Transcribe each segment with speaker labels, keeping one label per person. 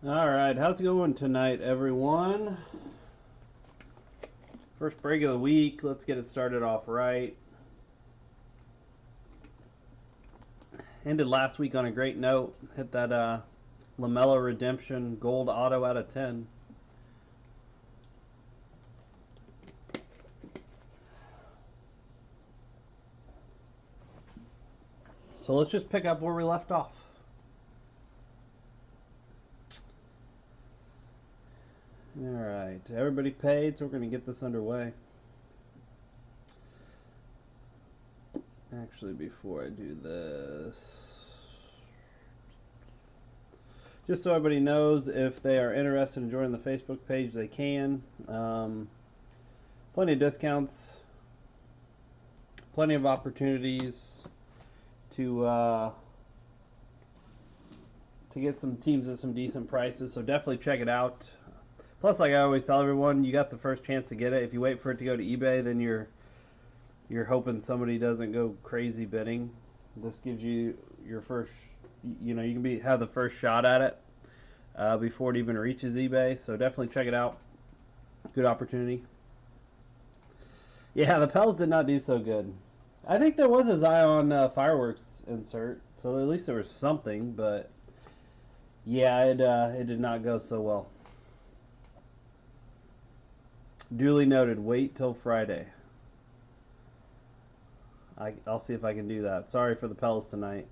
Speaker 1: Alright, how's it going tonight, everyone? First break of the week. Let's get it started off right. Ended last week on a great note. Hit that LAMELO redemption gold auto out of 10. So let's just pick up where we left off. Alright, everybody paid, so we're going to get this underway. Actually, before I do this, just so everybody knows, if they are interested in joining the Facebook page, they can. Plenty of discounts, plenty of opportunities to get some teams at some decent prices, so definitely check it out. Plus, like I always tell everyone, you got the first chance to get it. If you wait for it to go to eBay, then you're hoping somebody doesn't go crazy bidding. This gives you your first, you can have the first shot at it before it even reaches eBay. So definitely check it out. Good opportunity. Yeah, the Pels did not do so good. I think there was a Zion fireworks insert, so at least there was something. But yeah, it did not go so well. Duly noted. Wait till Friday. I'll see if I can do that. Sorry for the Pels tonight.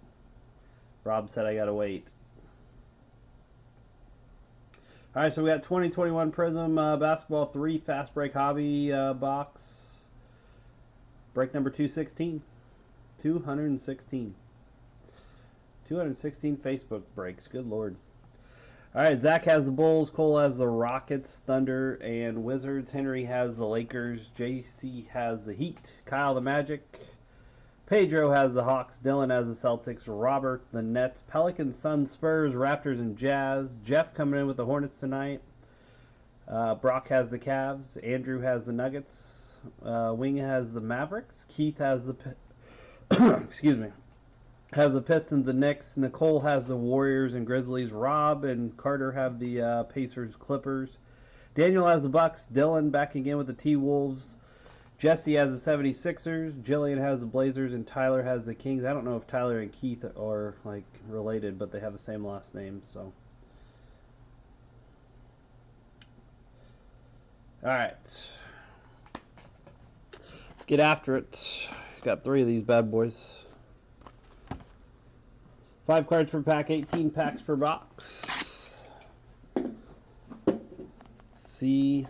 Speaker 1: Rob said I gotta wait. All right, so we got 2021 Prism Basketball 3 Fast Break Hobby box. Break number 216. 216. 216 Facebook breaks. Good Lord. All right, Zach has the Bulls, Cole has the Rockets, Thunder, and Wizards. Henry has the Lakers. JC has the Heat. Kyle the Magic. Pedro has the Hawks. Dylan has the Celtics. Robert the Nets. Pelicans, Suns, Spurs, Raptors, and Jazz. Jeff coming in with the Hornets tonight. Brock has the Cavs. Andrew has the Nuggets. Wing has the Mavericks. Keith has the excuse me. Has the Pistons and Knicks. Nicole has the Warriors and Grizzlies. Rob and Carter have the Pacers, Clippers. Daniel has the Bucks. Dylan back again with the T-Wolves. Jesse has the 76ers. Jillian has the Blazers, and Tyler has the Kings. I don't know if Tyler and Keith are like related, but they have the same last name. So, all right, let's get after it. Got 3 of these bad boys. 5 cards per pack, 18 packs per box. Let's see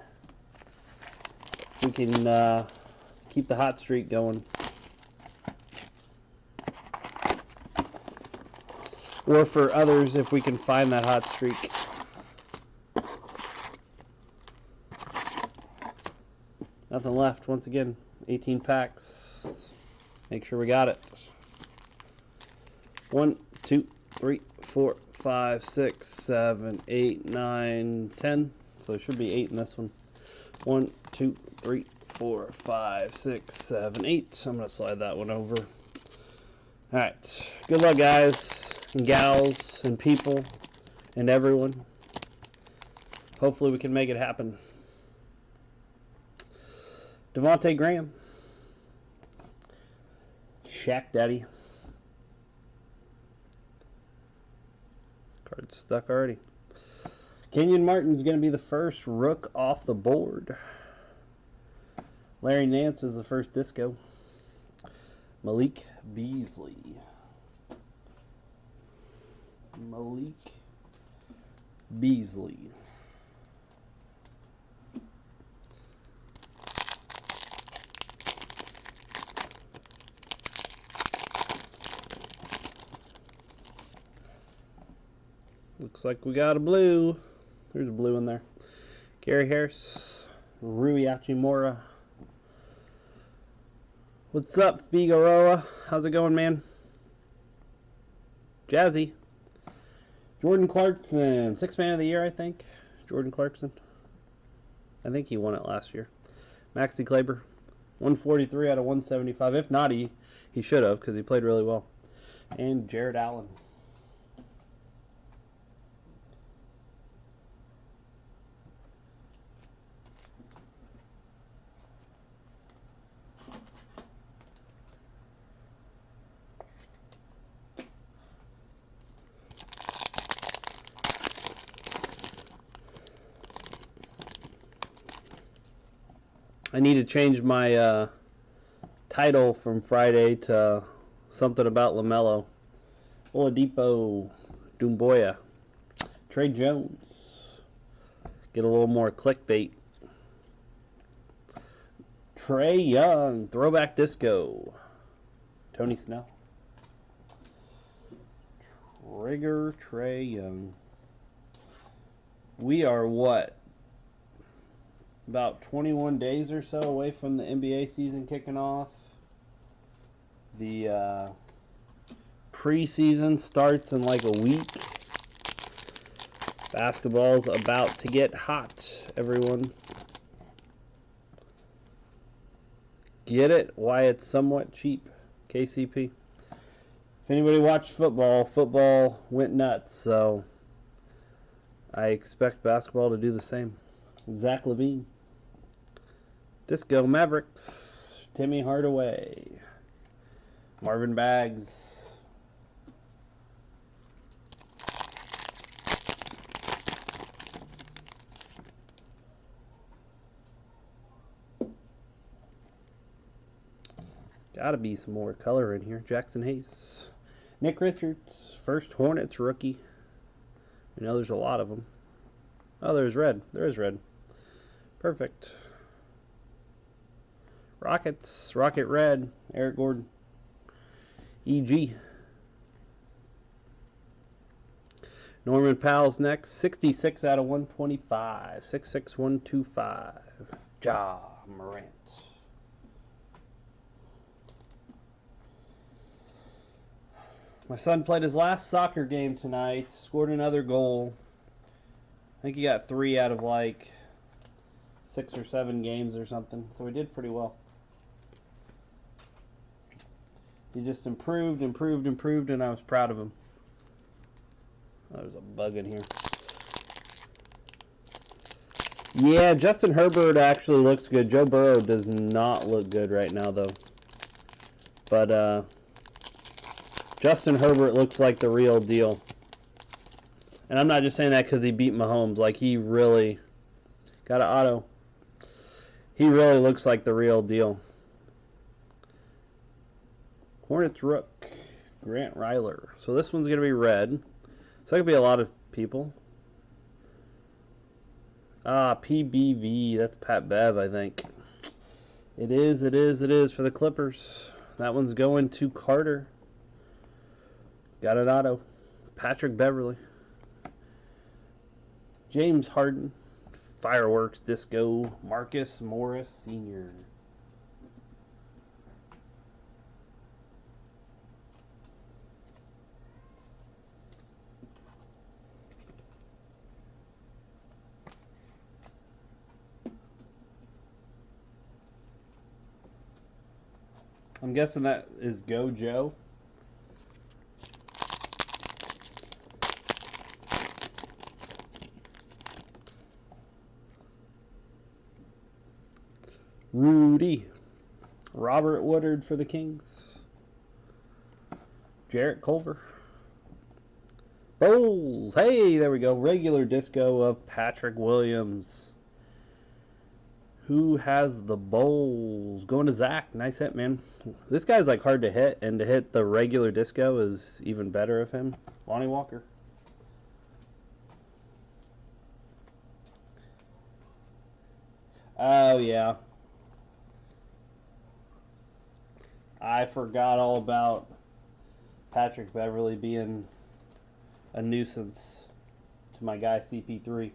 Speaker 1: if we can keep the hot streak going. Or for others, if we can find that hot streak. Nothing left. Once again, 18 packs. Make sure we got it. 1, 2, 3, 4, 5, 6, 7, 8, 9, 10. So there should be 8 in this one. 1, 2, 3, 4, 5, 6, 7, 8. I'm going to slide that one over. Alright. Good luck, guys and gals and people and everyone. Hopefully we can make it happen. Devontae Graham. Shaq Daddy. Card's stuck already. Kenyon Martin's going to be the first rook off the board. Larry Nance is the first disco. Malik Beasley. Malik Beasley. Looks like we got a blue. There's a blue in there. Gary Harris. Rui Hachimura. What's up, Figueroa? How's it going, man? Jazzy. Jordan Clarkson. 6th man of the year, I think. Jordan Clarkson. I think he won it last year. Maxi Kleber. 143 out of 175. If not, he should have, because he played really well. And Jared Allen. I need to change my title from Friday to something about LaMelo. Oladipo, Doumbouya, Trey Jones. Get a little more clickbait. Trey Young, Throwback Disco. Tony Snell. Trigger Trey Young. We are what? About 21 days or so away from the NBA season kicking off. The preseason starts in like a week. Basketball's about to get hot, everyone. Get it? Why it's somewhat cheap. KCP. If anybody watched football, football went nuts, so I expect basketball to do the same. Zach LaVine. Disco Mavericks. Timmy Hardaway. Marvin Baggs. Gotta be some more color in here. Jackson Hayes. Nick Richards. First Hornets rookie. You know there's a lot of them. Oh, there's red. There is red. Perfect. Rockets. Rocket Red. Eric Gordon. EG. Norman Powell's next. 66 out of 125. 66125. Ja Morant. My son played his last soccer game tonight. Scored another goal. I think he got 3 out of like 6 or 7 games or something. So he did pretty well. He just improved, and I was proud of him. Oh, there's a bug in here. Yeah, Justin Herbert actually looks good. Joe Burrow does not look good right now, though. But, Justin Herbert looks like the real deal. And I'm not just saying that because he beat Mahomes. Like, he really got an auto. He really looks like the real deal. Hornets Rook, Grant Ryler. So this one's going to be red. So that could be a lot of people. PBV. That's Pat Bev, I think. It is for the Clippers. That one's going to Carter. Got an auto. Patrick Beverly. James Harden. Fireworks Disco. Marcus Morris Sr. I'm guessing that is Go Joe. Rudy. Robert Woodard for the Kings. Jarrett Culver. Bowles. Hey, there we go. Regular disco of Patrick Williams. Who has the Bowls? Going to Zach. Nice hit, man. This guy's like hard to hit, and to hit the regular disco is even better of him. Lonnie Walker. Oh, yeah. I forgot all about Patrick Beverly being a nuisance to my guy CP3.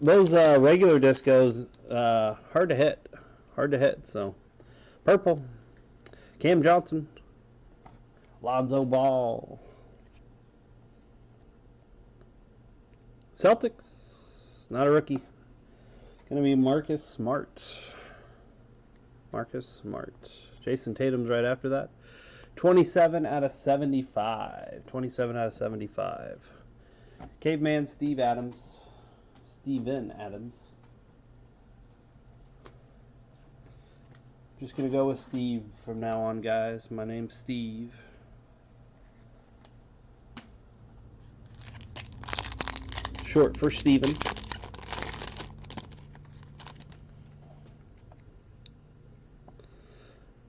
Speaker 1: Those regular discos hard to hit. So purple, Cam Johnson, Lonzo Ball, Celtics, not a rookie. Gonna be Marcus Smart. Jason Tatum's right after that. 27 out of 75. 27 out of 75. Caveman Steven Adams. Just gonna go with Steve from now on, guys. My name's Steve. short for Steven.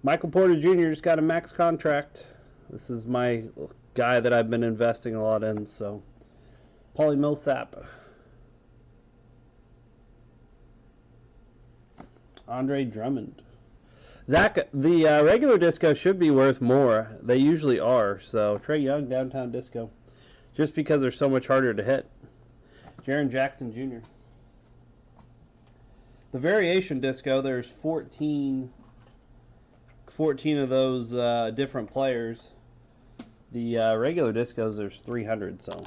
Speaker 1: Michael Porter Jr. just got a max contract. This is my guy that I've been investing a lot in, so Paulie Millsap. Andre Drummond. Zach, the regular disco should be worth more. They usually are. So Trae Young, downtown disco. Just because they're so much harder to hit. Jaren Jackson Jr. The variation disco, there's 14 of those different players. The regular discos, there's 300, so.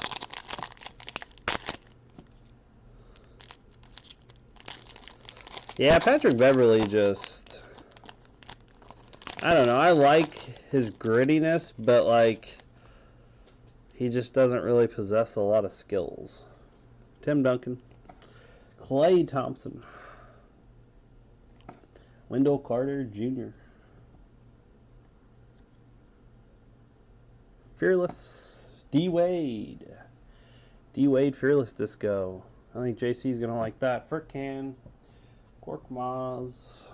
Speaker 1: Yeah, Patrick Beverley just, I don't know, I like his grittiness, but like, he just doesn't really possess a lot of skills. Tim Duncan. Klay Thompson. Wendell Carter Jr. Fearless. D-Wade. D-Wade Fearless Disco. I think JC's going to like that. Furkan. Korkmaz.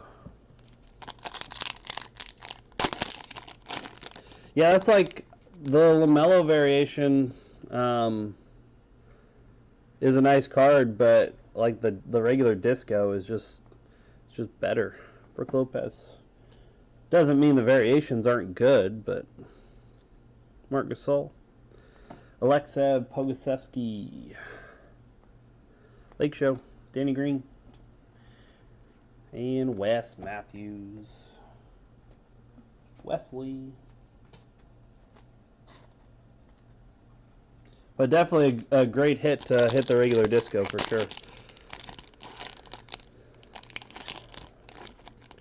Speaker 1: Yeah, that's like the LaMELO variation is a nice card, but like the regular disco is just better. Brook Lopez. Doesn't mean the variations aren't good, but Marc Gasol. Alexa Pogosevsky. Lake Show. Danny Green. And Wes Matthews. Wesley. But definitely a great hit to hit the regular disco for sure.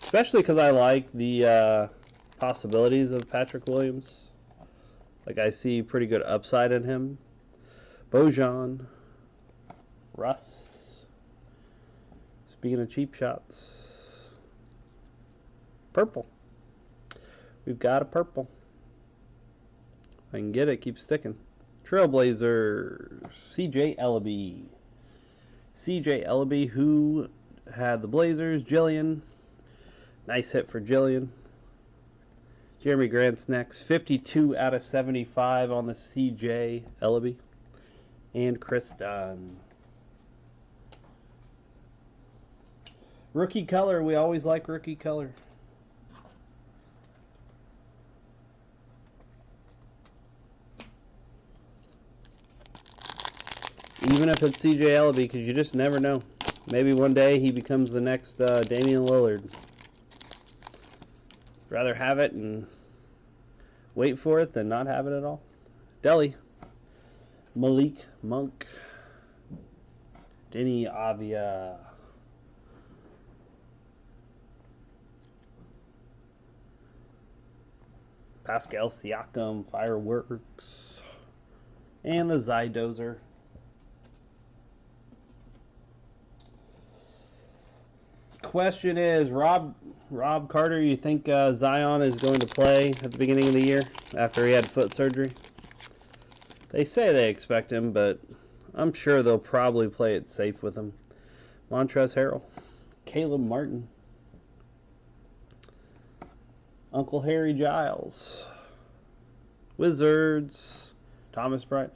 Speaker 1: Especially because I like the possibilities of Patrick Williams. Like, I see pretty good upside in him. Bojan. Russ. Speaking of cheap shots. Purple. We've got a purple. If I can get it, keep sticking. Trailblazers. CJ Ellaby. CJ Ellaby, who had the Blazers. Jillian. Nice hit for Jillian. Jeremy Grant's next. 52 out of 75 on the CJ Ellaby. And Chris Dunn. Rookie color. We always like rookie color. Even if it's CJ Ellaby, because you just never know. Maybe one day he becomes the next Damian Lillard. Rather have it and wait for it than not have it at all. Delhi. Malik Monk. Denny Avia. Pascal Siakam. Fireworks. And the Zydozer. Question is, Rob Carter, you think Zion is going to play at the beginning of the year after he had foot surgery? They say they expect him, but I'm sure they'll probably play it safe with him. Montrezl Harrell. Caleb Martin. Uncle Harry Giles. Wizards. Thomas Bryant.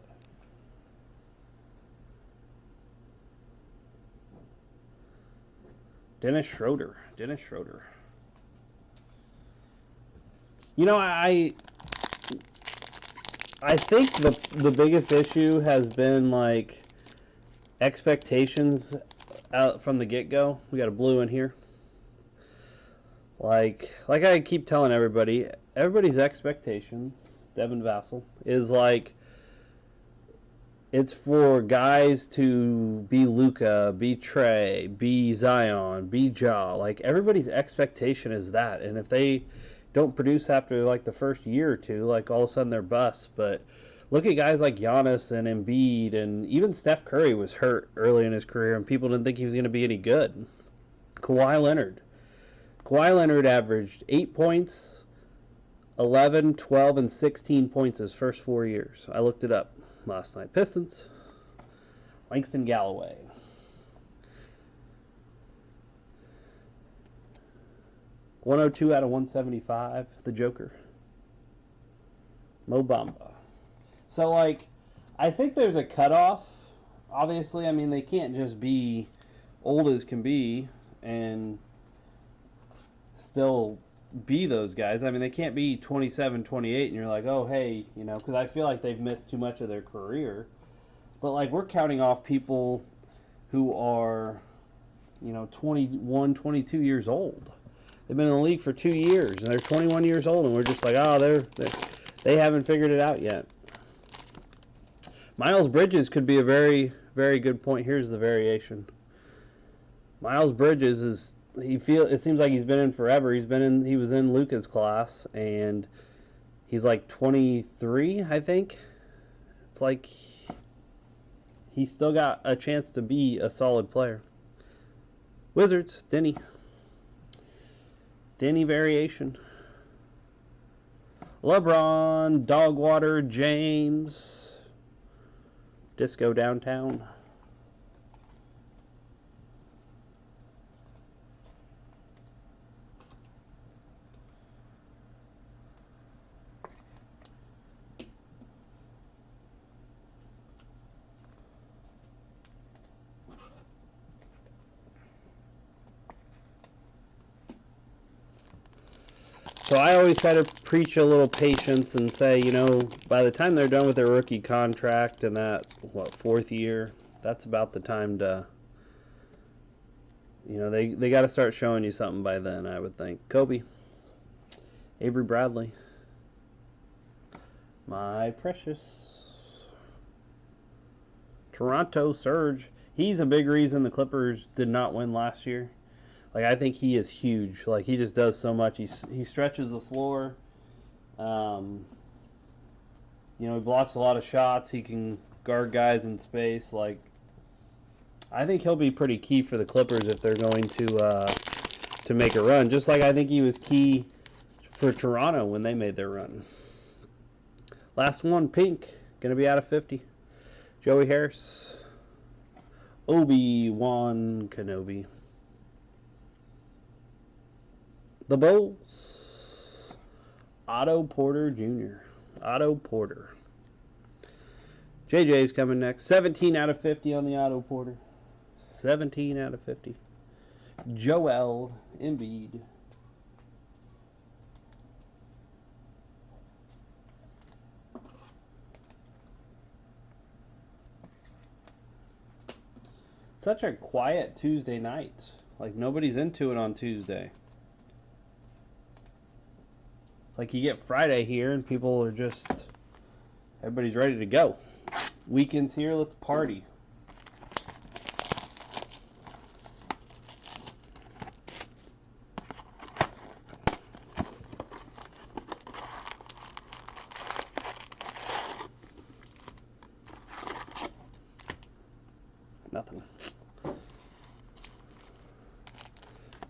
Speaker 1: Dennis Schroeder. You know, I think the biggest issue has been like expectations out from the get-go. We got a blue in here. Like I keep telling everybody's expectation, Devin Vassell, is like it's for guys to be Luka, be Trae, be Zion, be Ja. Like, everybody's expectation is that. And if they don't produce after, like, the first year or two, like, all of a sudden they're busts. But look at guys like Giannis and Embiid, and even Steph Curry was hurt early in his career, and people didn't think he was going to be any good. Kawhi Leonard averaged 8 points, 11, 12, and 16 points his first 4 years. I looked it up last night. Pistons. Langston Galloway. /102 out of 175. The Joker. Mo Bamba. So, like, I think there's a cutoff. Obviously, I mean, they can't just be old as can be and still be those guys. I mean, they can't be 27, 28, and you're like, oh, hey, you know, because I feel like they've missed too much of their career. But, like, we're counting off people who are, you know, 21, 22 years old. They've been in the league for 2 years, and they're 21 years old, and we're just like, oh, they haven't figured it out yet. Miles Bridges could be a very, very good point. Here's the variation. Miles Bridges is, it seems like he's been in forever. He was in Luka's class, and he's like 23, I think. It's like he's still got a chance to be a solid player. Wizards, Denny variation. LeBron, Dogwater, James, Disco Downtown. So I always try to preach a little patience and say, you know, by the time they're done with their rookie contract and that, fourth year, that's about the time to, you know, they got to start showing you something by then, I would think. Kobe. Avery Bradley. My precious. Toronto Surge. He's a big reason the Clippers did not win last year. Like, I think he is huge. Like, he just does so much. He stretches the floor. You know, he blocks a lot of shots. He can guard guys in space. Like, I think he'll be pretty key for the Clippers if they're going to make a run. Just like I think he was key for Toronto when they made their run. Last one, pink. Going to be out of 50. Joey Harris. Obi-Wan Kenobi. The Bulls. Otto Porter Jr. Otto Porter. JJ's coming next. 17 out of 50 on the Otto Porter. 17 out of 50. Joel Embiid. Such a quiet Tuesday night. Like, nobody's into it on Tuesday. Like, you get Friday here and people are just, everybody's ready to go. Weekend's here, let's party. Nothing.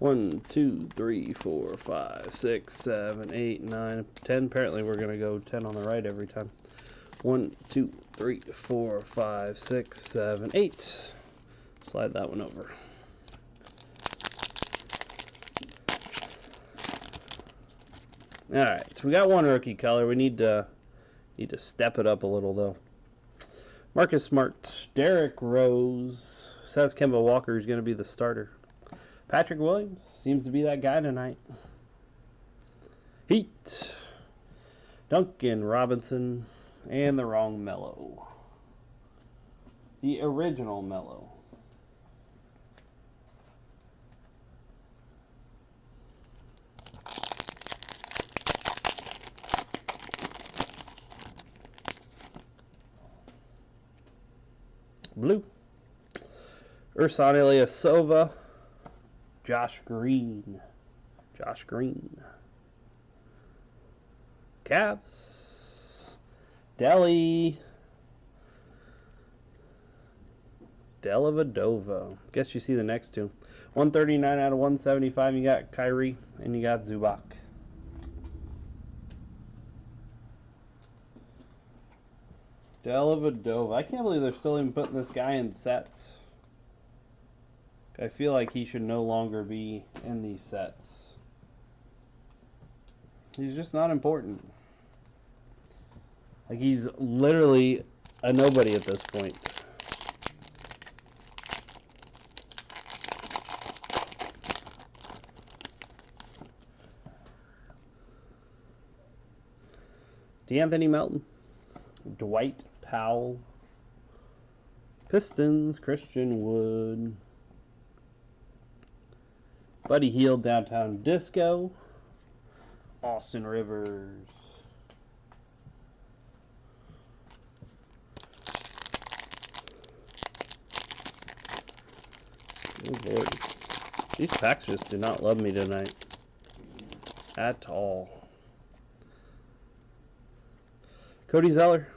Speaker 1: 1, 2, 3, 4, 5, 6, 7, 8, 9, 10. Apparently we're going to go 10 on the right every time. 1, 2, 3, 4, 5, 6, 7, 8. Slide that one over. Alright, so we got one rookie color. We need to step it up a little, though. Marcus Smart. Derrick Rose. Says Kemba Walker is going to be the starter. Patrick Williams seems to be that guy tonight. Heat. Duncan Robinson. And the wrong Melo. The original Melo. Blue. Ersan Ilyasova. Josh Green. Josh Green. Cavs. Delhi. Dellavedova. Guess you see the next two. 139 out of 175. You got Kyrie and you got Zubac. Dellavedova. I can't believe they're still even putting this guy in sets. I feel like he should no longer be in these sets. He's just not important. Like, he's literally a nobody at this point. D'Anthony Melton, Dwight Powell, Pistons, Christian Wood, Buddy Hield, Downtown Disco, Austin Rivers, oh Lord. These packs just do not love me tonight at all. Cody Zeller,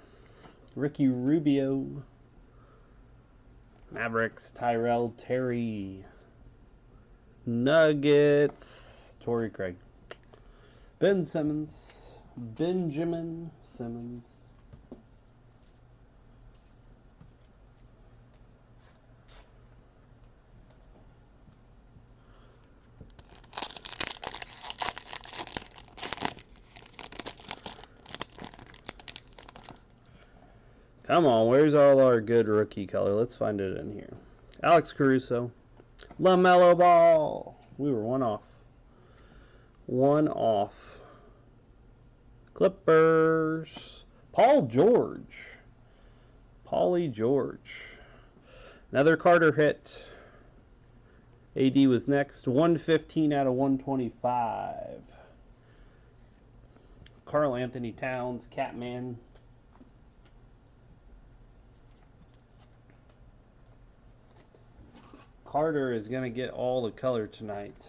Speaker 1: Ricky Rubio, Mavericks, Tyrell Terry, Nuggets, Torrey Craig, Ben Simmons, Benjamin Simmons, come on, where's all our good rookie color? Let's find it in here. Alex Caruso, LaMelo Ball. We were one off. One off. Clippers. Paul George. Paulie George. Another Carter hit. AD was next. 115 out of 125. Karl Anthony Towns. Catman. Carter is going to get all the color tonight.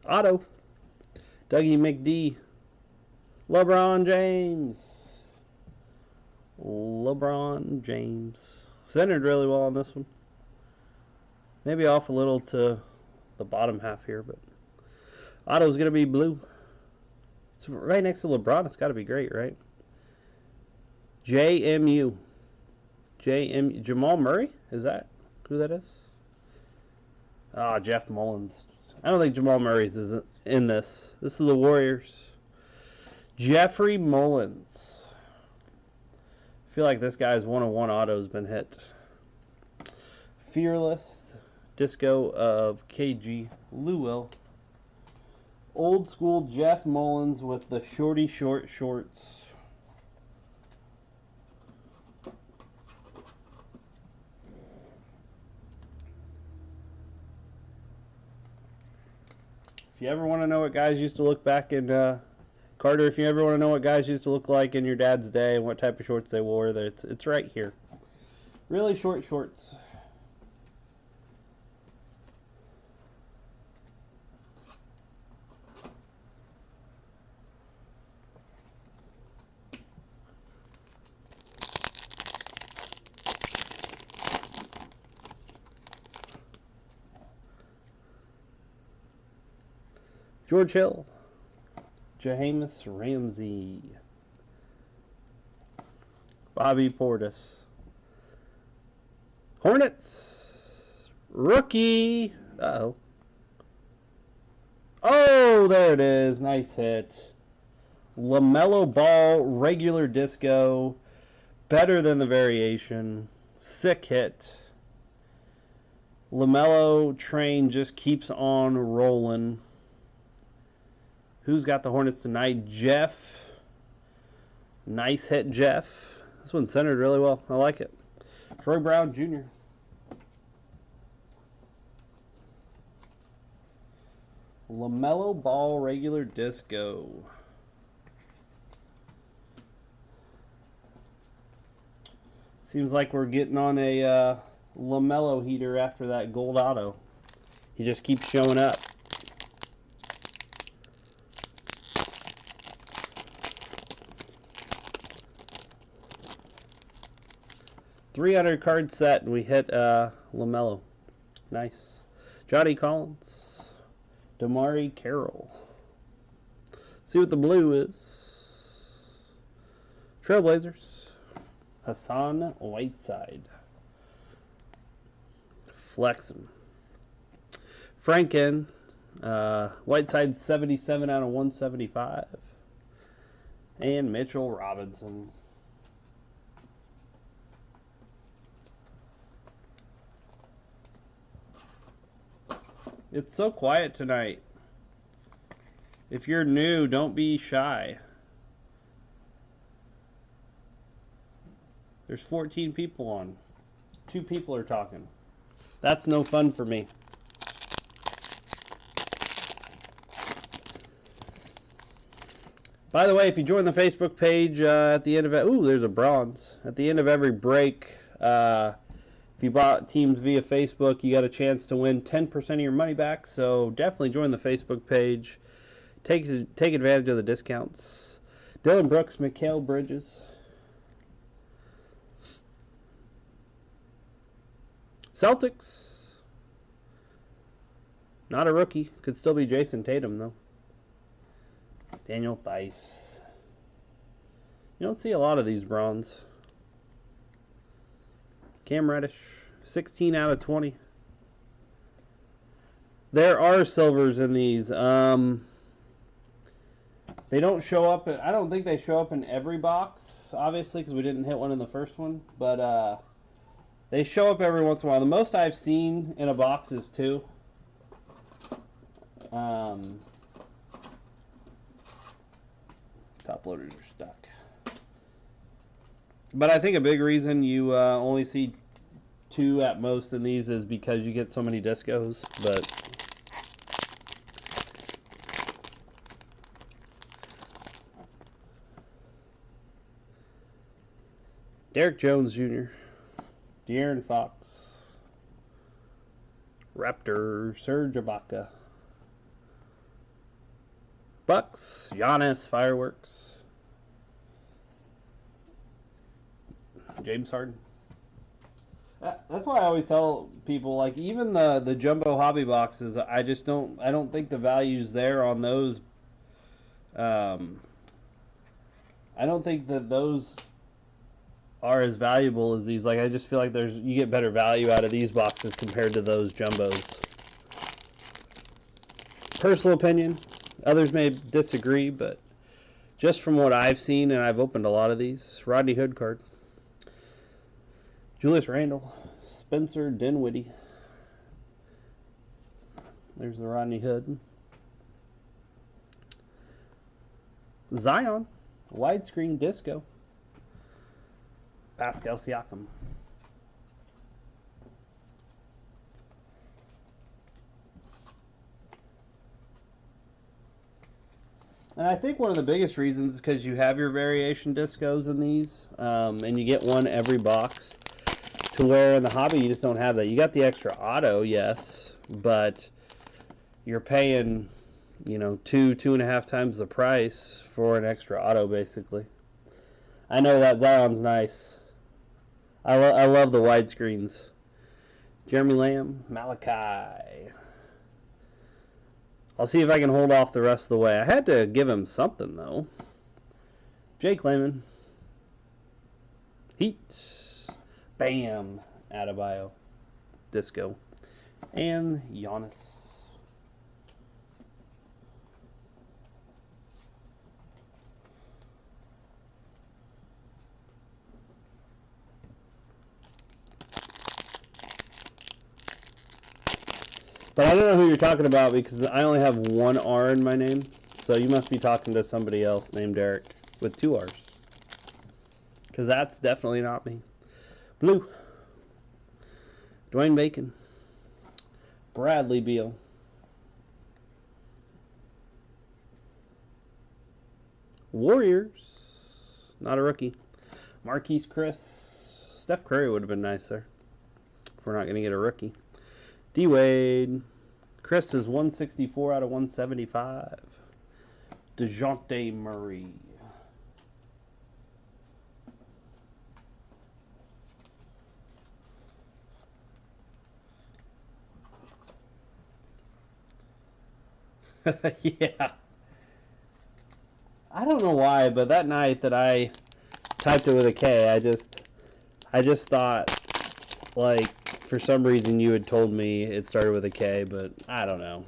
Speaker 1: Auto. Dougie McD. LeBron James. LeBron James. Centered really well on this one. Maybe off a little to the bottom half here, but auto's going to be blue. It's right next to LeBron. It's got to be great, right? JMU. Jamal Murray? Is that who that is? Ah, Jeff Mullins. I don't think Jamal Murray's isn't in this. This is the Warriors. Jeffrey Mullins. I feel like this guy's 101 auto's been hit. Fearless Disco of KG Lewell. Old school Jeff Mullins with the shorty short shorts. If you ever want to know what guys used to look back in Carter, if you ever want to know what guys used to look like in your dad's day and what type of shorts they wore, it's right here. Really short shorts. George Hill. Jameis Ramsey. Bobby Portis. Hornets. Rookie. Uh-oh. Oh, there it is. Nice hit. LaMelo Ball, regular disco. Better than the variation. Sick hit. LaMelo train just keeps on rolling. Who's got the Hornets tonight? Jeff. Nice hit, Jeff. This one's centered really well. I like it. Troy Brown Jr. LaMelo Ball, regular disco. Seems like we're getting on a LaMelo heater after that gold auto. He just keeps showing up. 300 card set, and we hit LaMelo. Nice. Johnny Collins. Damari Carroll. See what the blue is. Trailblazers. Hassan Whiteside. Flexen. Franken. Whiteside 77 out of 175. And Mitchell Robinson. It's so quiet tonight. If you're new, don't be shy. There's 14 people on. 2 people are talking. That's no fun for me. By the way, if you join the Facebook page at the end of it, ooh, there's a bronze. At the end of every break, if you bought teams via Facebook, you got a chance to win 10% of your money back. So definitely join the Facebook page. Take advantage of the discounts. Dylan Brooks, Mikal Bridges. Celtics. Not a rookie. Could still be Jason Tatum, though. Daniel Theis. You don't see a lot of these bronze. Cam Reddish. 16 out of 20. There are silvers in these. They don't show up. I don't think they show up in every box, obviously, because we didn't hit one in the first one. But they show up every once in a while. The most I've seen in a box is 2. Top loaders are stuck. But I think a big reason you only see 2 at most in these is because you get so many discos. But Derek Jones Jr., De'Aaron Fox, Raptor, Serge Ibaka, Bucks, Giannis, Fireworks, James Harden. That's why I always tell people, like, even the jumbo hobby boxes, I don't think the value's there on those. I don't think that those are as valuable as these. Like, I just feel like you get better value out of these boxes compared to those jumbos. Personal opinion. Others may disagree, but just from what I've seen, and I've opened a lot of these, Rodney Hood card. Julius Randle, Spencer Dinwiddie. There's the Rodney Hood. Zion, widescreen disco. Pascal Siakam. And I think one of the biggest reasons is because you have your variation discos in these, and you get one every box, to where in the hobby you just don't have that. You got the extra auto, yes, but you're paying, 2.5 times the price for an extra auto, basically. I know that Zion's nice. I love the widescreens. Jeremy Lamb, Malachi. I'll see if I can hold off the rest of the way. I had to give him something, though. Jake Layman. Heat. Bam. Adebayo. Disco. And Giannis. But I don't know who you're talking about because I only have one R in my name. So you must be talking to somebody else named Eric with 2 R's. Because that's definitely not me. Blue. Dwayne Bacon. Bradley Beal. Warriors. Not a rookie. Marquise Chris. Steph Curry would have been nice there. If we're not going to get a rookie. D-Wade. Chris is 164 out of 175. DeJounte Murray. Yeah. I don't know why, but that night that I typed it with a K, I just thought, like, for some reason you had told me it started with a K, but I don't know.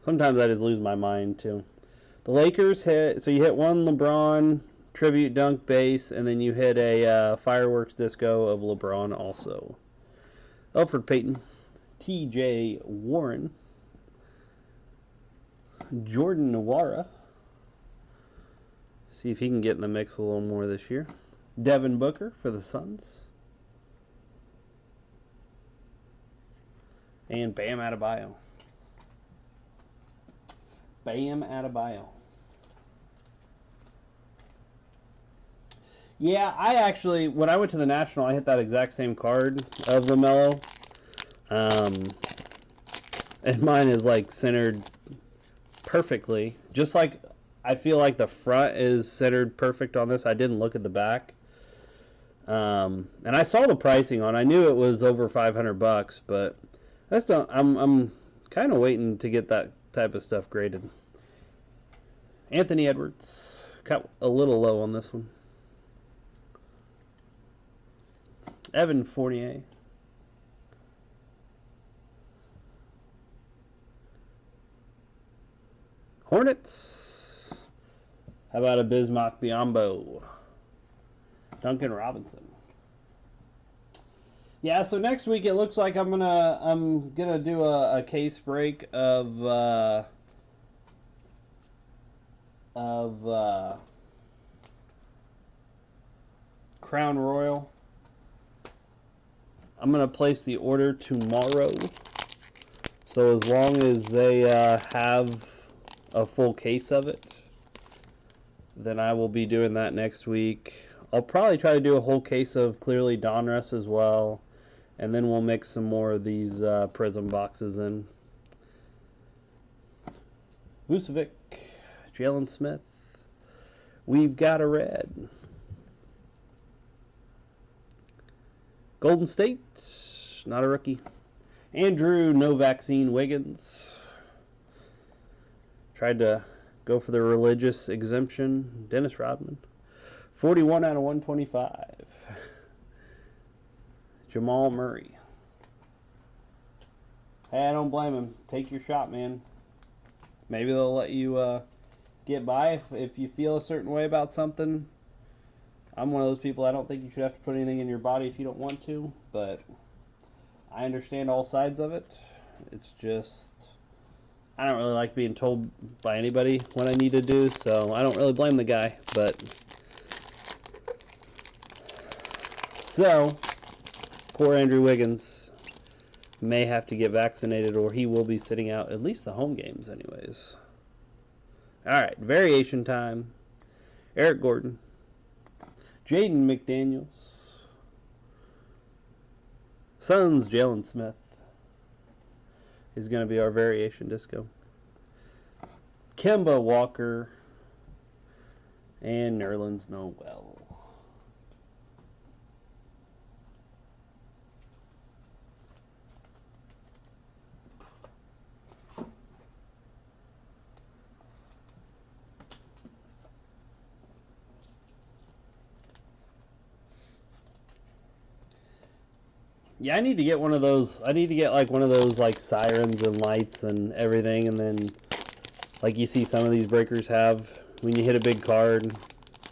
Speaker 1: Sometimes I just lose my mind too. The Lakers hit, so you hit one LeBron tribute dunk base, and then you hit a fireworks disco of LeBron also. Elfrid Payton, T.J. Warren, Jordan Nwora. See if he can get in the mix a little more this year. Devin Booker for the Suns. And Bam Adebayo. Bam Adebayo. Yeah, I actually, when I went to the National, I hit that exact same card of LaMelo. And mine is like centered perfectly. Just like I feel like the front is centered perfect on this. I didn't look at the back. And I saw the pricing on. I knew it was over $500, but that's not, I'm kind of waiting to get that type of stuff graded. Anthony Edwards, got a little low on this one. Evan Fournier. Hornets. How about a Bismack Biyombo? Duncan Robinson. Yeah, so next week it looks like I'm gonna do a case break of Crown Royal. I'm gonna place the order tomorrow. So as long as they have a full case of it, then I will be doing that next week. I'll probably try to do a whole case of Clearly Donruss as well, and then we'll mix some more of these PRIZM boxes in. Vucevic, Jalen Smith. We've got a red. Golden State, not a rookie. Andrew No Vaccine Wiggins. Tried to go for the religious exemption. Dennis Rodman. 41 out of 125. Jamal Murray. Hey, I don't blame him. Take your shot, man. Maybe they'll let you get by if you feel a certain way about something. I'm one of those people, I don't think you should have to put anything in your body if you don't want to, but I understand all sides of it. It's just, I don't really like being told by anybody what I need to do, so I don't really blame the guy, but so poor Andrew Wiggins may have to get vaccinated, or he will be sitting out at least the home games anyways. Alright, variation time. Eric Gordon. Jaden McDaniels. Suns, Jalen Smith is going to be our variation disco. Kemba Walker and Nerlens Noel. Yeah, I need to get one of those. I need to get like one of those like sirens and lights and everything, and then like you see some of these breakers have when you hit a big card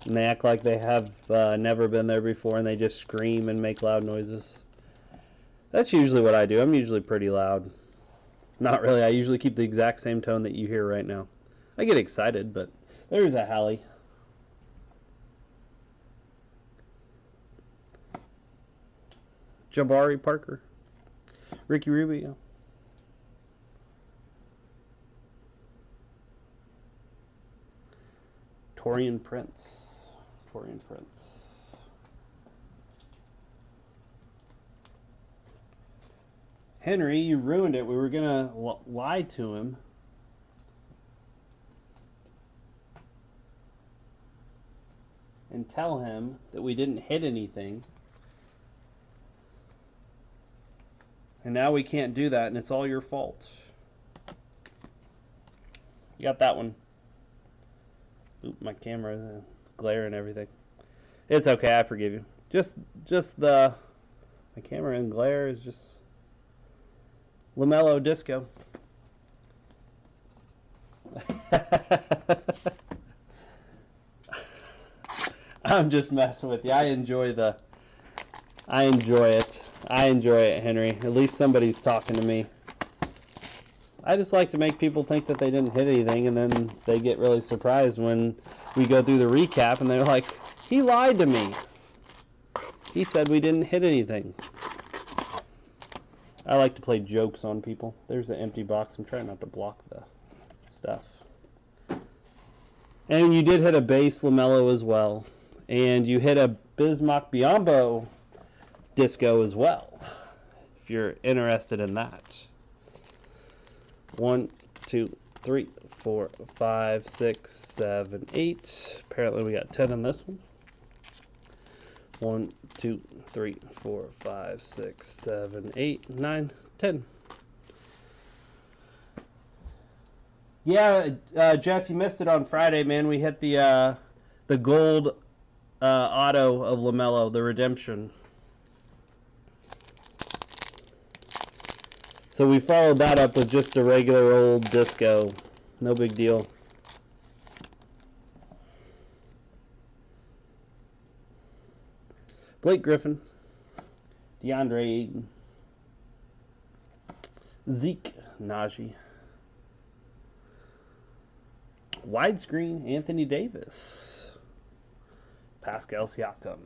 Speaker 1: and they act like they have never been there before and they just scream and make loud noises. That's usually what I do. I'm usually pretty loud. Not really. I usually keep the exact same tone that you hear right now. I get excited, but there's a Hallie. Jabari Parker. Ricky Rubio. Taurean Prince. Taurean Prince. Henry, you ruined it. We were going to lie to him. And tell him that we didn't hit anything. And now we can't do that, and it's all your fault. You got that one. Oop, my camera glare and everything. It's okay, I forgive you. Just my camera and glare is just LAMELO Disco. I'm just messing with you. I enjoy it. I enjoy it, Henry. At least somebody's talking to me. I just like to make people think that they didn't hit anything, and then they get really surprised when we go through the recap and they're like, he lied to me. He said we didn't hit anything. I like to play jokes on people. There's an empty box. I'm trying not to block the stuff. And you did hit a base LAMELO as well. And you hit a Bismarck Biombo Disco as well, if you're interested in that. 1, 2, 3, 4, 5, 6, 7, 8. Apparently we got 10 on this one. 1, 2, 3, 4, 5, 6, 7, 8, 9, 10. Yeah, Jeff, you missed it on Friday, man. We hit the gold auto of LAMELO, the redemption. So we followed that up with just a regular old disco. No big deal. Blake Griffin, DeAndre Ayton, Zeke Najee, widescreen Anthony Davis, Pascal Siakam,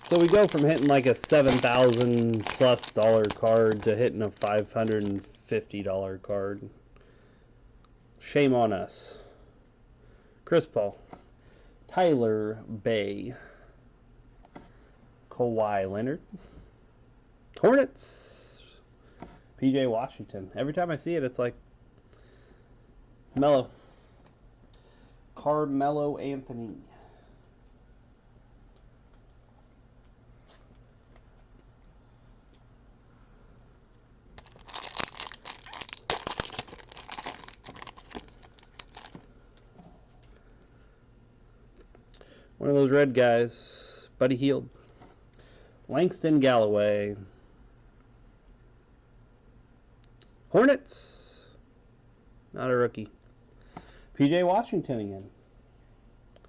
Speaker 1: so we go from hitting like a $7,000+ card to hitting a $550 card. Shame on us. Chris Paul, Tyler Bay, Kawhi Leonard, Hornets, PJ Washington. Every time I see it, it's like Melo, Carmelo Anthony. One of those red guys, Buddy Hield, Langston Galloway, Hornets, not a rookie, PJ Washington again. I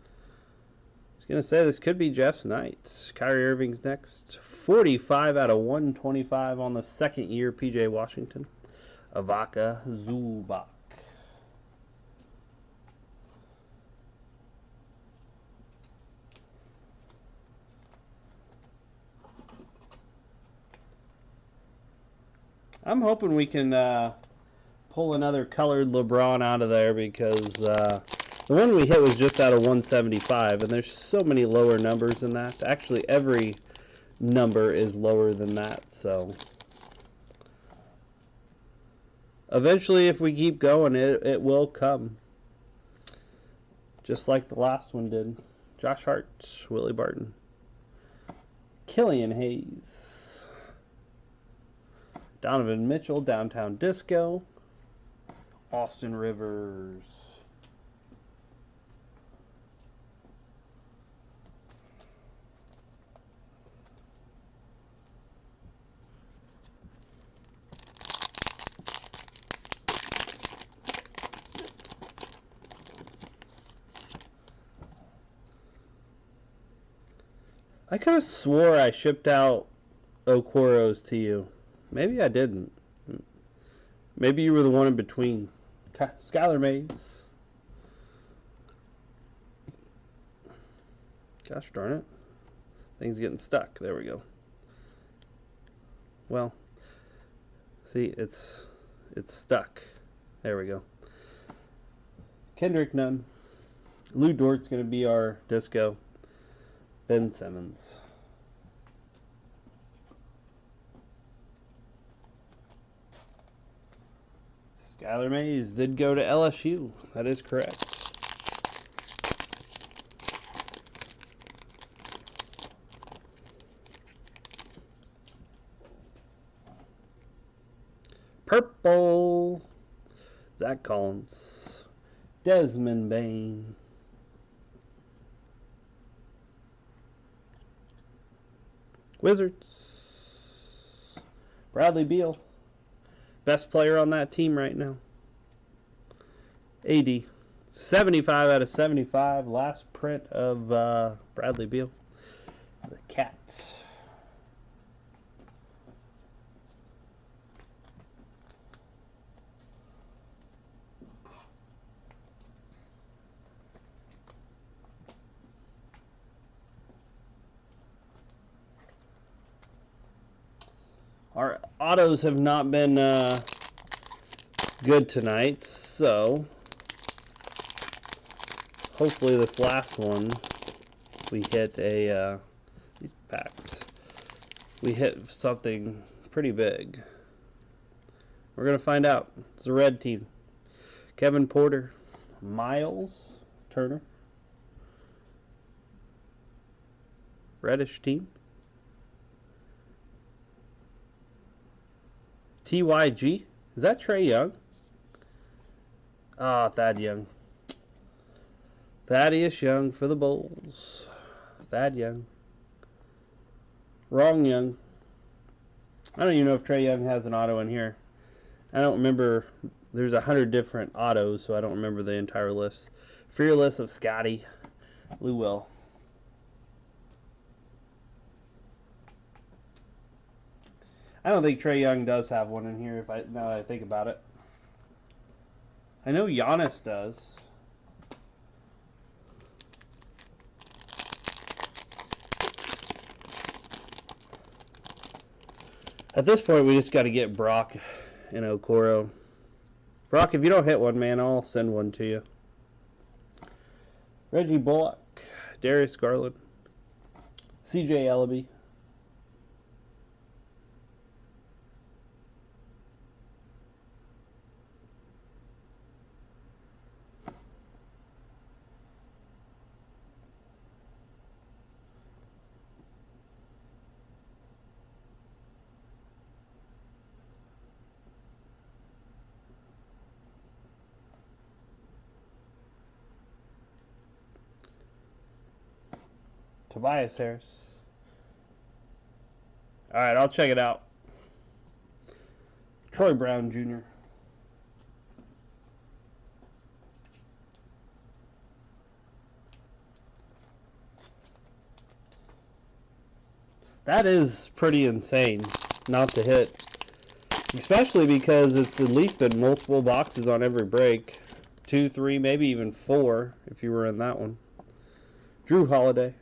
Speaker 1: was going to say this could be Jeff's night. Kyrie Irving's next. 45 out of 125 on the second year PJ Washington. Avaka Zubac. I'm hoping we can pull another colored LeBron out of there, because the one we hit was just out of 175, and there's so many lower numbers than that. Actually, every number is lower than that, so eventually, if we keep going, it will come. Just like the last one did. Josh Hart, Willie Barton, Killian Hayes, Donovan Mitchell, Downtown Disco, Austin Rivers, I could have swore I shipped out Okoro's to you. Maybe I didn't. Maybe you were the one in between. Skylar Mays. Gosh darn it. Thing's getting stuck. There we go. Well, see, it's stuck. There we go. Kendrick Nunn. Lou Dort's going to be our disco. Ben Simmons. Skylar Mays did go to LSU. That is correct. Purple. Zach Collins. Desmond Bain. Wizards. Bradley Beal. Best player on that team right now. AD. 75 out of 75. Last print of Bradley Beal. The Cats. Our autos have not been good tonight, so hopefully this last one we hit these packs. We hit something pretty big. We're gonna find out. It's a red team. Kevin Porter, Miles Turner, reddish team. TYG? Is that Trae Young? Ah, Thad Young. Thaddeus Young for the Bulls. Thad Young. Wrong Young. I don't even know if Trae Young has an auto in here. I don't remember. There's 100 different autos, so I don't remember the entire list. Fearless of Scotty. Lou Will. I don't think Trae Young does have one in here. Now that I think about it, I know Giannis does. At this point, we just got to get Brock and Okoro. Brock, if you don't hit one, man, I'll send one to you. Reggie Bullock, Darius Garland, CJ Ellaby. Tobias Harris. Alright, I'll check it out. Troy Brown Jr. That is pretty insane not to hit. Especially because it's at least been multiple boxes on every break. 2, 3, maybe even 4 if you were in that one. Drew Holiday.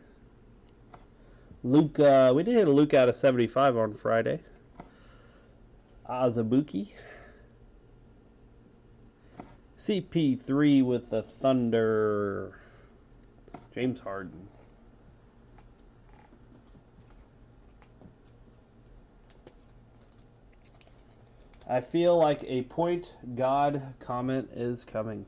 Speaker 1: Luke, we did hit a Luke out of 75 on Friday. Azubuike. CP3 with the Thunder. James Harden. I feel like a point God comment is coming.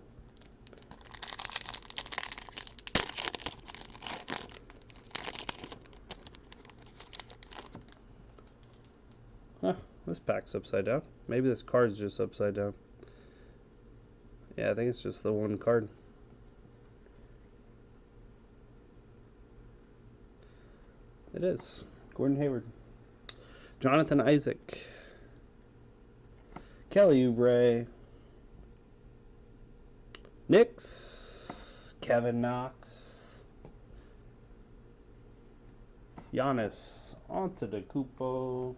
Speaker 1: Huh, this pack's upside down. Maybe this card's just upside down. Yeah, I think it's just the one card. It is. Gordon Hayward. Jonathan Isaac. Kelly Oubre. Knicks. Kevin Knox. Giannis Antetokounmpo.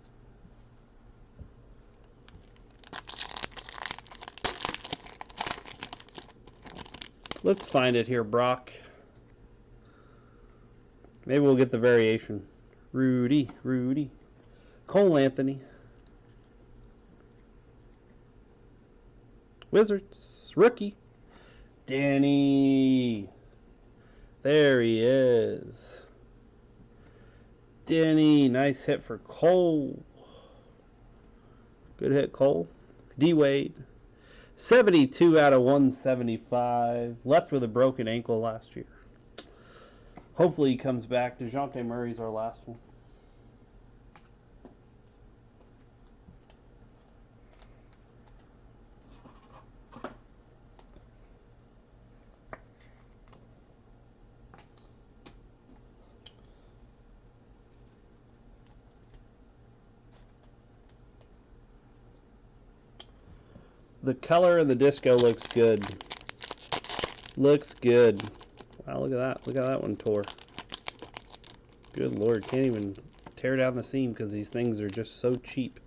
Speaker 1: Let's find it here, Brock. Maybe we'll get the variation. Rudy. Cole Anthony. Wizards. Rookie. Danny. There he is. Danny. Nice hit for Cole. Good hit, Cole. D-Wade. 72 out of 175. Left with a broken ankle last year. Hopefully he comes back. DeJounte Murray's our last one. The color in the disco looks good. Looks good. Wow, look at that. Look how that one tore. Good Lord, can't even tear down the seam because these things are just so cheap.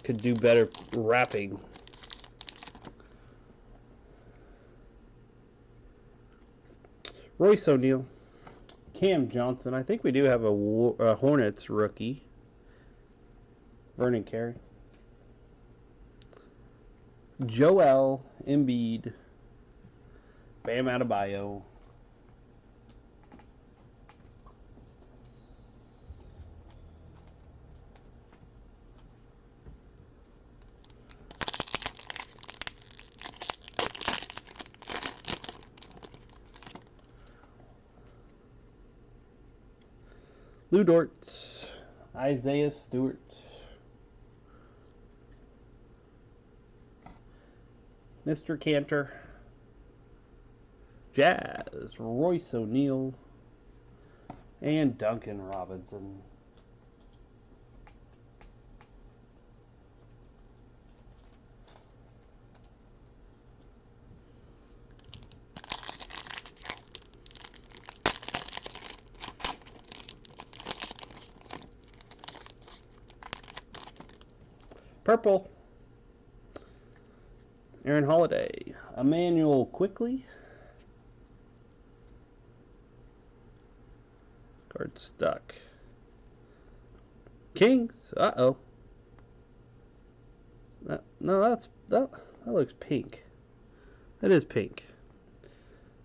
Speaker 1: Could do better wrapping. Royce O'Neal. Cam Johnson. I think we do have a Hornets rookie. Vernon Carey. Joel Embiid. Bam Adebayo. Lou Dort. Isaiah Stewart. Mr. Cantor. Jazz. Royce O'Neal. And Duncan Robinson. Purple. Aaron Holiday. Emmanuel Quickly. Card stuck. Kings. Uh-oh. No, that looks pink. That is pink.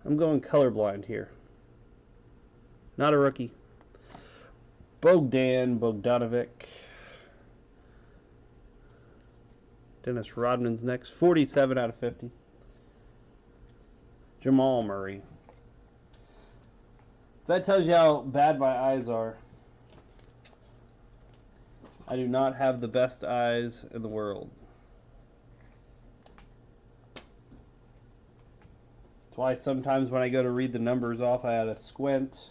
Speaker 1: I'm going colorblind here. Not a rookie. Bogdanovic. Dennis Rodman's next. 47 out of 50. Jamal Murray. That tells you how bad my eyes are. I do not have the best eyes in the world. That's why sometimes when I go to read the numbers off, I had to squint.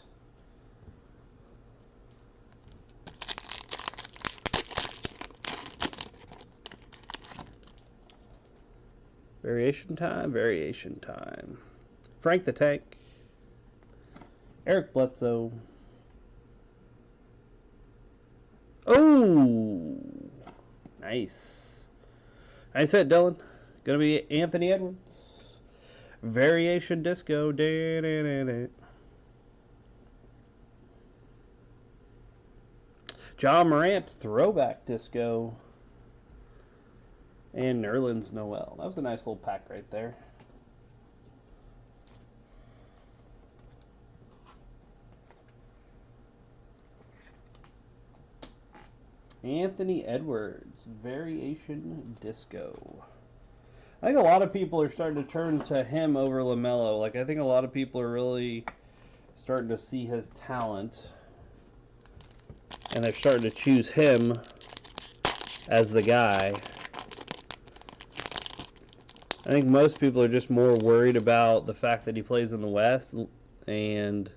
Speaker 1: Variation time, variation time. Frank the Tank. Eric Bledsoe. Oh! Nice. Nice hit, Dylan. Gonna be Anthony Edwards. Variation disco. John Morant. Throwback disco. And Nerlens Noel. That was a nice little pack right there. Anthony Edwards. Variation disco. I think a lot of people are starting to turn to him over LaMelo. Like, I think a lot of people are really starting to see his talent. And they're starting to choose him as the guy. I think most people are just more worried about the fact that he plays in the West and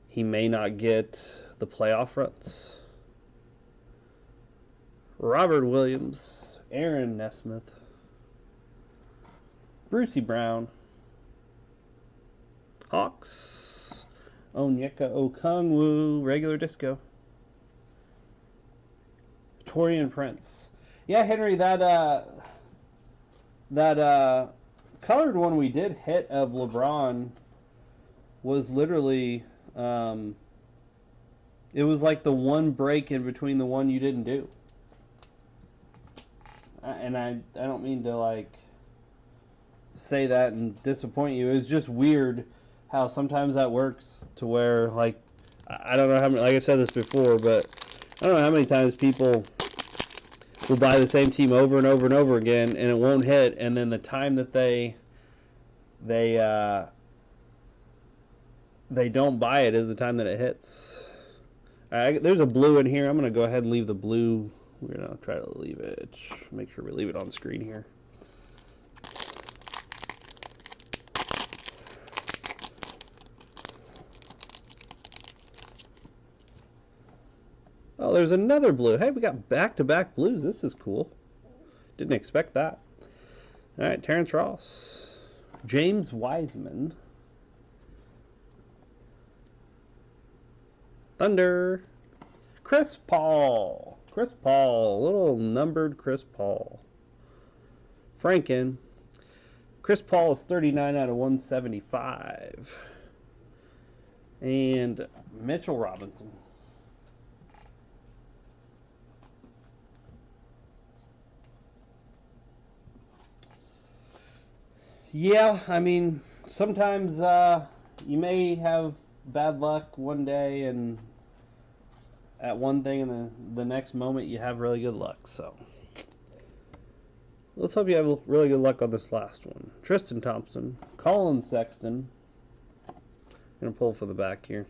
Speaker 1: he may not get the playoff runs. Robert Williams, Aaron Nesmith, Brucey Brown, Hawks, Onyeka Okongwu, regular disco, Torian Prince. Yeah, Henry, that colored one we did hit of LeBron was literally, it was like the one break in between the one you didn't do. And I don't mean to, like, say that and disappoint you. It's just weird how sometimes that works to where, like, I don't know how many, like I've said this before, but I don't know how many times people will buy the same team over and over and over again, and it won't hit, and then the time that they don't buy it is the time that it hits. There's a blue in here. I'm going to go ahead and leave the blue. We're going to try to leave it. Make sure we leave it on the screen here. Oh, there's another blue. Hey, we got back-to-back blues. This is cool. Didn't expect that. All right, Terrence Ross. James Wiseman. Thunder. Chris Paul. Chris Paul. Little numbered Chris Paul. Franken. Chris Paul is 39 out of 175. And Mitchell Robinson. Yeah, I mean, sometimes you may have bad luck one day and at one thing, and the next moment you have really good luck. So let's hope you have really good luck on this last one. Tristan Thompson, Colin Sexton. I'm gonna pull for the back here.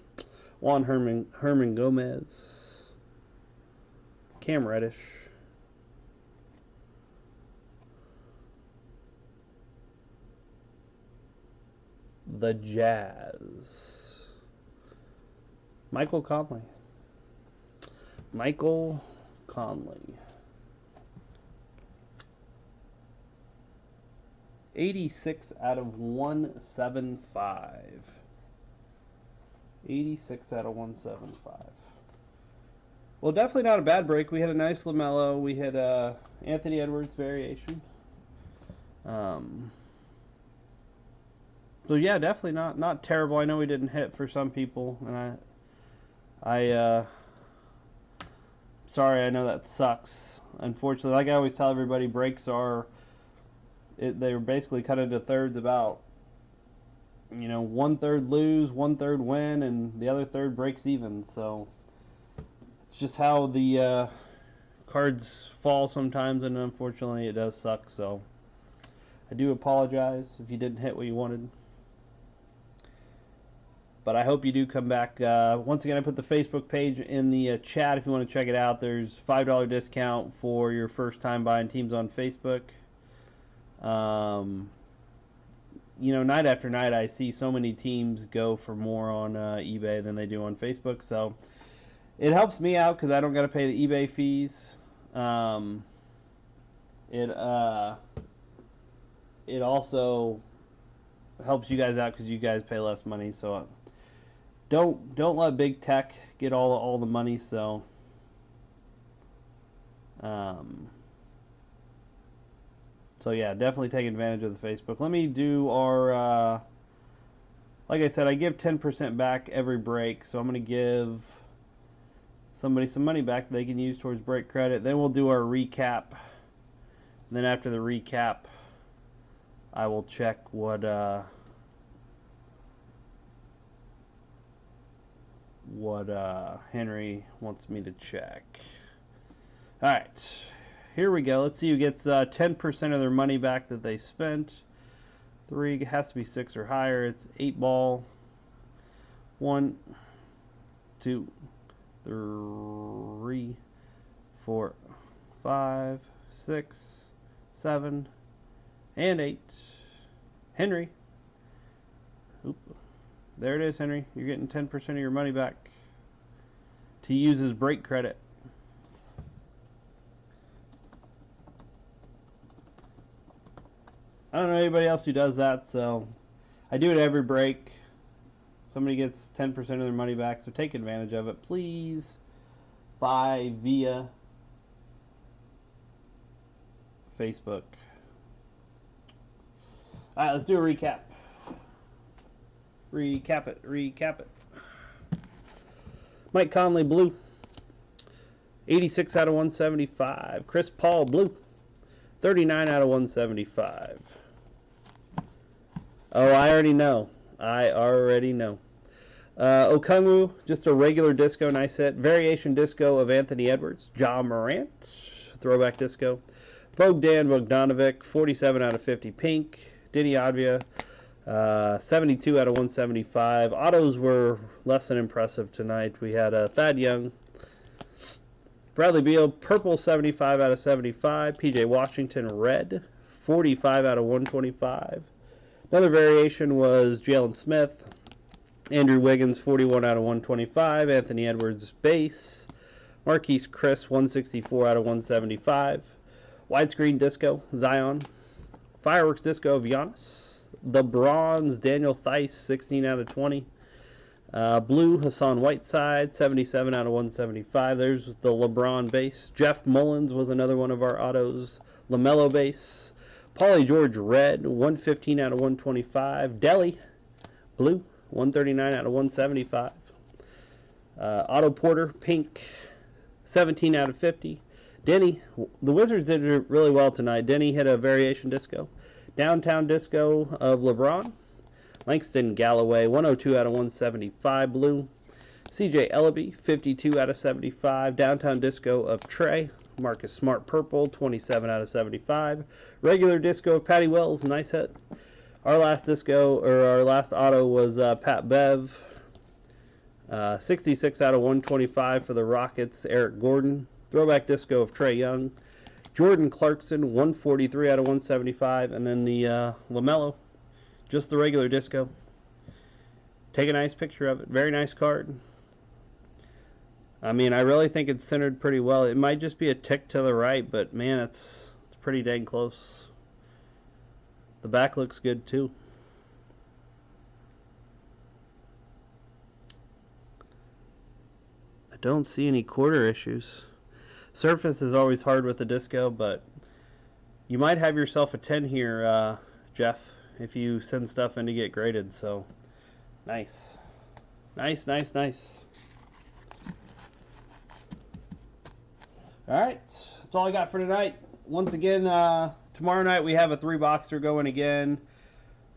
Speaker 1: Juan Herman Gomez, Cam Reddish. The Jazz. Michael Conley. Michael Conley. 86 out of 175. 86 out of 175. Well, definitely not a bad break. We had a nice LaMelo. We had Anthony Edwards variation. So yeah, definitely not terrible. I know we didn't hit for some people, and sorry, I know that sucks. Unfortunately, like I always tell everybody, breaks they're basically cut into thirds about, 1/3 lose, 1/3 win, and the other third breaks even. So it's just how the cards fall sometimes, and unfortunately it does suck. So I do apologize if you didn't hit what you wanted. But I hope you do come back. Once again, I put the Facebook page in the chat if you want to check it out. There's $5 discount for your first time buying teams on Facebook. Night after night, I see so many teams go for more on eBay than they do on Facebook. So it helps me out because I don't got to pay the eBay fees. It also helps you guys out because you guys pay less money. So don't let big tech get all the money. So so yeah, definitely take advantage of the Facebook. Let me do our like I said, I give 10% back every break, so I'm going to give somebody some money back that they can use towards break credit. Then we'll do our recap. And then after the recap, I will check what Henry wants me to check. All right, here we go. Let's see who gets 10% of their money back that they spent. 3 has to be 6 or higher. It's 8 ball. 1, 2, 3, 4, 5, 6, 7, and 8. Henry. Oop. There it is, Henry. You're getting 10% of your money back to use as break credit. I don't know anybody else who does that, so I do it every break. Somebody gets 10% of their money back, so take advantage of it. Please buy via Facebook. All right, let's do a recap. Recap it. Mike Conley, blue. 86 out of 175. Chris Paul, blue. 39 out of 175. Oh, I already know. Okungwu, just a regular disco, nice hit. Variation disco of Anthony Edwards. Ja Morant, throwback disco. Bogdan Bogdanovic, 47 out of 50 pink. Deni Avdija, 72 out of 175. Autos were less than impressive tonight. We had Thad Young. Bradley Beal, purple, 75 out of 75. PJ Washington, red, 45 out of 125. Another variation was Jalen Smith. Andrew Wiggins, 41 out of 125. Anthony Edwards, base. Marquise Chris, 164 out of 175. Widescreen disco, Zion. Fireworks disco of Giannis. The bronze, Daniel Theis, 16 out of 20. Blue, Hassan Whiteside, 77 out of 175. There's the LeBron base. Jeff Mullins was another one of our autos. LaMelo base. Paulie George red, 115 out of 125. Delhi, blue, 139 out of 175. Otto Porter, pink, 17 out of 50. Denny, the Wizards did really well tonight. Denny hit a variation disco. Downtown disco of LeBron. Langston Galloway, 102 out of 175, blue. CJ Ellaby, 52 out of 75. Downtown disco of Trey. Marcus Smart, purple, 27 out of 75. Regular disco of Patty Wells, nice hit. Our last disco, or our last auto was Pat Bev. 66 out of 125 for the Rockets, Eric Gordon. Throwback disco of Trae Young. Jordan Clarkson, 143 out of 175. And then the LaMelo, just the regular disco. Take a nice picture of it. Very nice card. I mean, I really think it's centered pretty well. It might just be a tick to the right, but man, it's pretty dang close. The back looks good too. I don't see any quarter issues. Surface is always hard with the disco, but you might have yourself a 10 here, Jeff, if you send stuff in to get graded. So nice. Nice, nice, nice. Alright, that's all I got for tonight. Once again, tomorrow night we have a 3-boxer going again.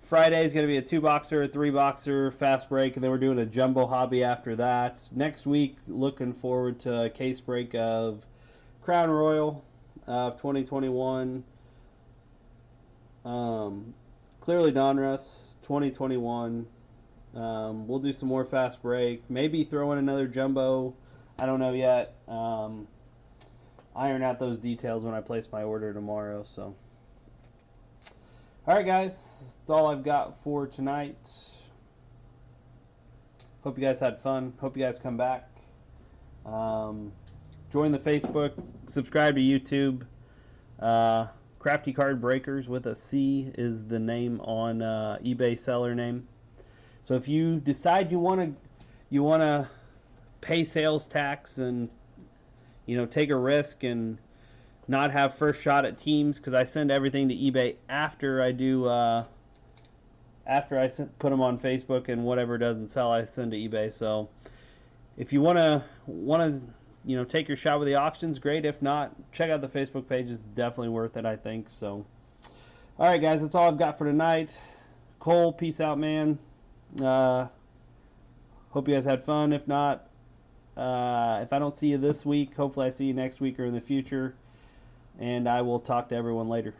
Speaker 1: Friday is going to be a 2-boxer, a 3-boxer, fast break, and then we're doing a jumbo hobby after that. Next week, looking forward to a case break of Crown Royal of 2021. Clearly Donruss 2021. We'll do some more fast break. Maybe throw in another jumbo. I don't know yet. Iron out those details when I place my order tomorrow. So, all right, guys, that's all I've got for tonight. Hope you guys had fun. Hope you guys come back. Join the Facebook. Subscribe to YouTube. Crafty Card Breakers with a C is the name on eBay seller name. So if you decide you want to pay sales tax and take a risk and not have first shot at teams, because I send everything to eBay after I do put them on Facebook, and whatever doesn't sell I send to eBay. So if you want to take your shot with the auctions, great. If not, check out the Facebook page. It's definitely worth it, I think. So all right, guys, that's all I've got for tonight. Cole, peace out, man. Hope you guys had fun. If not, if I don't see you this week, hopefully I see you next week or in the future, and I will talk to everyone later.